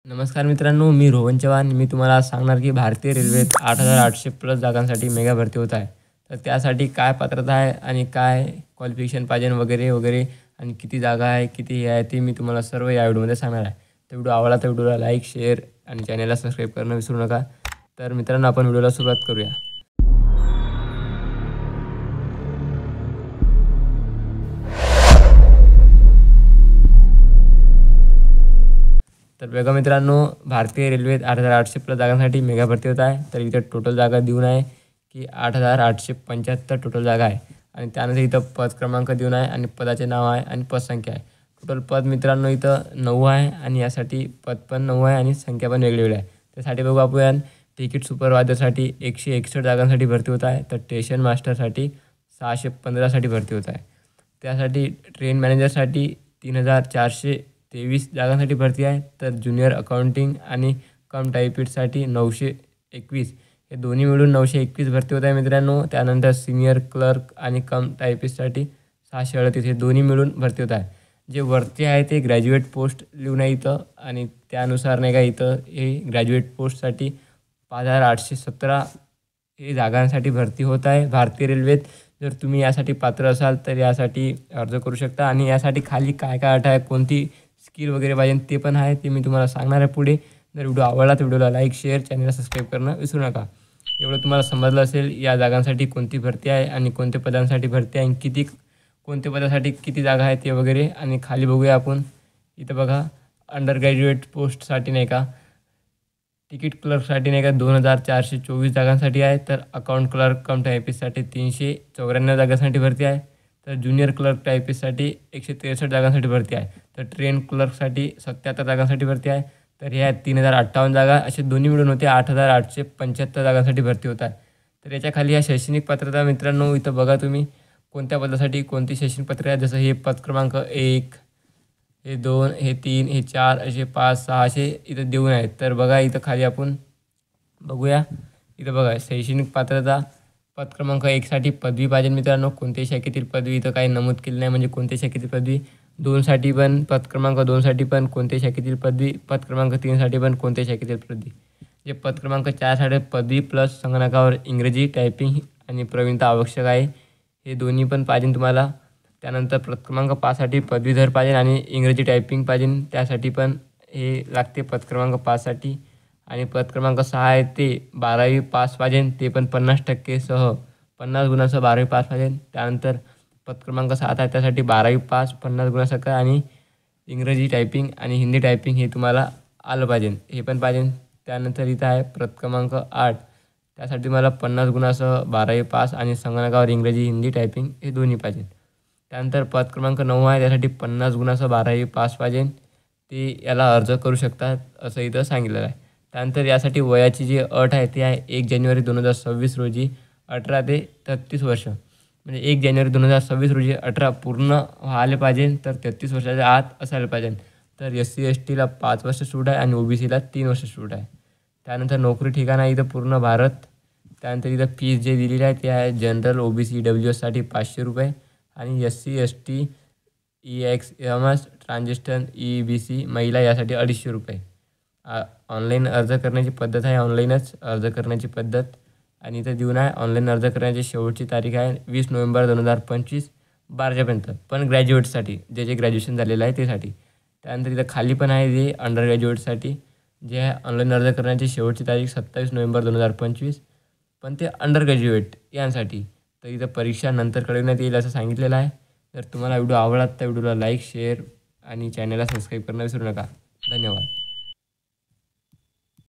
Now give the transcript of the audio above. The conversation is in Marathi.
नमस्कार मित्रांनो, मी रोहन चव्हाण. मी तुम्हाला आज सांगणार की भारतीय रेल्वेत 8,800 प्लस जागांसाठी मेगा भरती होत आहे. तर त्यासाठी काय पात्रता आहे आणि काय क्वालिफिकेशन पाहिजे वगैरे वगैरे आणि किती जागा आहे, किती हे आहे ते मी तुम्हाला सर्व या व्हिडिओमध्ये सांगणार आहे. तर व्हिडिओ आवडला तर व्हिडिओला लाईक, शेअर आणि चॅनलला सबस्क्राईब करणं विसरू नका. तर मित्रांनो, आपण व्हिडिओला सुरुवात करूया. तर बघा मित्रांनो, भारतीय रेल्वेत 8,800 प्लस जागांसाठी मेगा भरती होत आहे. तर इथे टोटल जागा देऊन आहे की 8,875 टोटल जागा आहे. आणि त्यानंतर इथं पद क्रमांक देऊन आहे आणि पदाचे नाव आहे आणि पदसंख्या आहे. टोटल पद मित्रांनो इथं 9 आहे आणि यासाठी पद पण 9 आहे आणि संख्या पण वेगळी आहे. त्यासाठी बघू आपण तिकीट सुपरवायझरसाठी 161 जागांसाठी भरती होत आहे. तर स्टेशन मास्टरसाठी 615साठी भरती होत आहे. त्यासाठी ट्रेन मॅनेजरसाठी 3,423 जागांसाठी भरती आहे. तर ज्युनियर अकाउंटिंग आणि कम टायपिस्टसाठी 921 हे दोन्ही मिळून 921 भरती होत आहे मित्रांनो. त्यानंतर सिनियर क्लर्क आणि कम टायपिस्टसाठी 638 हे दोन्ही मिळून भरती होत आहे. जे वरती आहे ते ग्रॅज्युएट पोस्ट लिहून आहे इथं आणि त्यानुसार नाही का इथं हे ग्रॅज्युएट पोस्टसाठी 5,817 हे जागांसाठी भरती होत आहे भारतीय रेल्वेत. जर तुम्ही यासाठी पात्र असाल तर यासाठी अर्ज करू शकता. आणि यासाठी खाली काय काय अट आहे, कोणती स्किल वगैरे पाहिजे ते पण आहे, ते मी तुम्हाला सांगणार आहे पुढे. जर व्हिडिओ आवडला तर व्हिडिओला लाईक, शेअर, चॅनलला सबस्क्राईब करणं विसरू नका. एवढं तुम्हाला समजलं असेल या जागांसाठी कोणती भरती आहे आणि कोणत्या पदांसाठी भरती आहे आणि किती कोणत्या पदासाठी किती जागा आहेत ते वगैरे. आणि खाली बघूया आपण इथं बघा, अंडर ग्रॅज्युएट पोस्टसाठी नाही का, तिकीट क्लर्कसाठी नाही का 2,424 जागांसाठी आहे. तर अकाउंट क्लर्क कम टायपिस्टसाठी 394 जागांसाठी भरती आहे. तर ज्युनियर क्लर्क टायपिस्टसाठी 163 जागांसाठी भरती आहे. तर ट्रेन क्लर्कसाठी 77 जागांसाठी भरती आहे. तर ह्या 3,058 जागा असे दोन्ही मिळून होते 8,875 जागांसाठी भरती होत आहे. तर याच्या खाली ह्या शैक्षणिक पात्रता मित्रांनो इथं बघा तुम्ही कोणत्या पदासाठी कोणती शैक्षणिक पात्रता आहे. जसं हे पद क्रमांक 1, हे 2, हे 3, हे 4 असे 5, 6 असे इथं देऊन आहेत. तर बघा इथं खाली आपण बघूया, इथं बघा शैक्षणिक पात्रता पद क्रमांक 1साठी पदवी पाहिजे मित्रांनो. कोणत्याही शाखेतील पदवी इथं काही नमूद केली नाही, म्हणजे कोणत्याही शाखेतील पदवी. 2साठी पण पद क्रमांक 2साठी पण कोणत्याही शाखेतील पदवी. पद क्रमांक 3साठी पण कोणत्याही शाखेतील पदवी. जे पद क्रमांक 4साठी पदवी प्लस संगणकावर इंग्रजी टायपिंग आणि प्रवीणता आवश्यक आहे, हे दोन्ही पण पाहिजे तुम्हाला. त्यानंतर पद क्रमांक 5साठी पदवीधर पाहिजे आणि इंग्रजी टायपिंग पाहिजे, त्यासाठी पण हे लागते पद क्रमांक 5साठी. आणि पद क्रमांक 6 आहे ते 12वी पास पाहिजे, ते पण 50% सह 50 गुणांसह 12वी पास पाहिजे. त्यानंतर पद क्रमांक 7 आहे त्यासाठी 12वी पास 50 गुणांसह आणि इंग्रजी टायपिंग आणि हिंदी टायपिंग हे तुम्हाला आलं पाहिजे, हे पण पाहिजे. त्यानंतर इथं आहे पद क्रमांक 8 त्यासाठी मला 50 गुणांसह 12वी पास आणि संगणकावर इंग्रजी हिंदी टायपिंग हे दोन्ही पाहिजे. त्यानंतर पद क्रमांक 9 आहे त्यासाठी 50 गुणांसह 12वी पास पाहिजे, ते याला अर्ज करू शकतात असं इथं सांगितलेलं आहे. त्यानंतर यासाठी वयाची जी अट आहे ती आहे 1 जानेवारी 2026 रोजी 18 ते 33 वर्ष. म्हणजे 1 जानेवारी 2026 रोजी 18 पूर्ण व्हायला पाहिजे, तर 33 वर्षाच्या आत असायला पाहिजे. तर SC/STला 5 वर्ष सूट आहे आणि OBCला 3 वर्ष सूट आहे. त्यानंतर नोकरी ठिकाण आहे इथं पूर्ण भारत. त्यानंतर इथं फीज जे दिलेली आहे ते आहे जनरल OBC EWSसाठी 500 रुपये आणि SC/ST EXMS ट्रान्झिस्टन EBC महिला यासाठी 250 रुपये. ऑनलाईन अर्ज करण्याची पद्धत आहे, ऑनलाईनच अर्ज करण्याची पद्धत. आणि इथं देऊन आहे ऑनलाईन अर्ज करण्याची शेवटची तारीख आहे 20 नोव्हेंबर 2025 12पर्यंत, पण ग्रॅज्युएटसाठी जे ग्रॅज्युएशन झालेलं आहे त्यासाठी. त्यानंतर इथं खाली पण आहे जे अंडर ग्रॅज्युएटसाठी जे आहे ऑनलाईन अर्ज करण्याची शेवटची तारीख 27 नोव्हेंबर 2025, पण ते अंडर ग्रॅज्युएट यांसाठी. तर इथं परीक्षा नंतर कळवण्यात येईल असं सांगितलेलं आहे. जर तुम्हाला व्हिडिओ आवडला तर व्हिडिओला लाईक, शेअर आणि चॅनलला सबस्क्राईब करणं विसरू नका. धन्यवाद.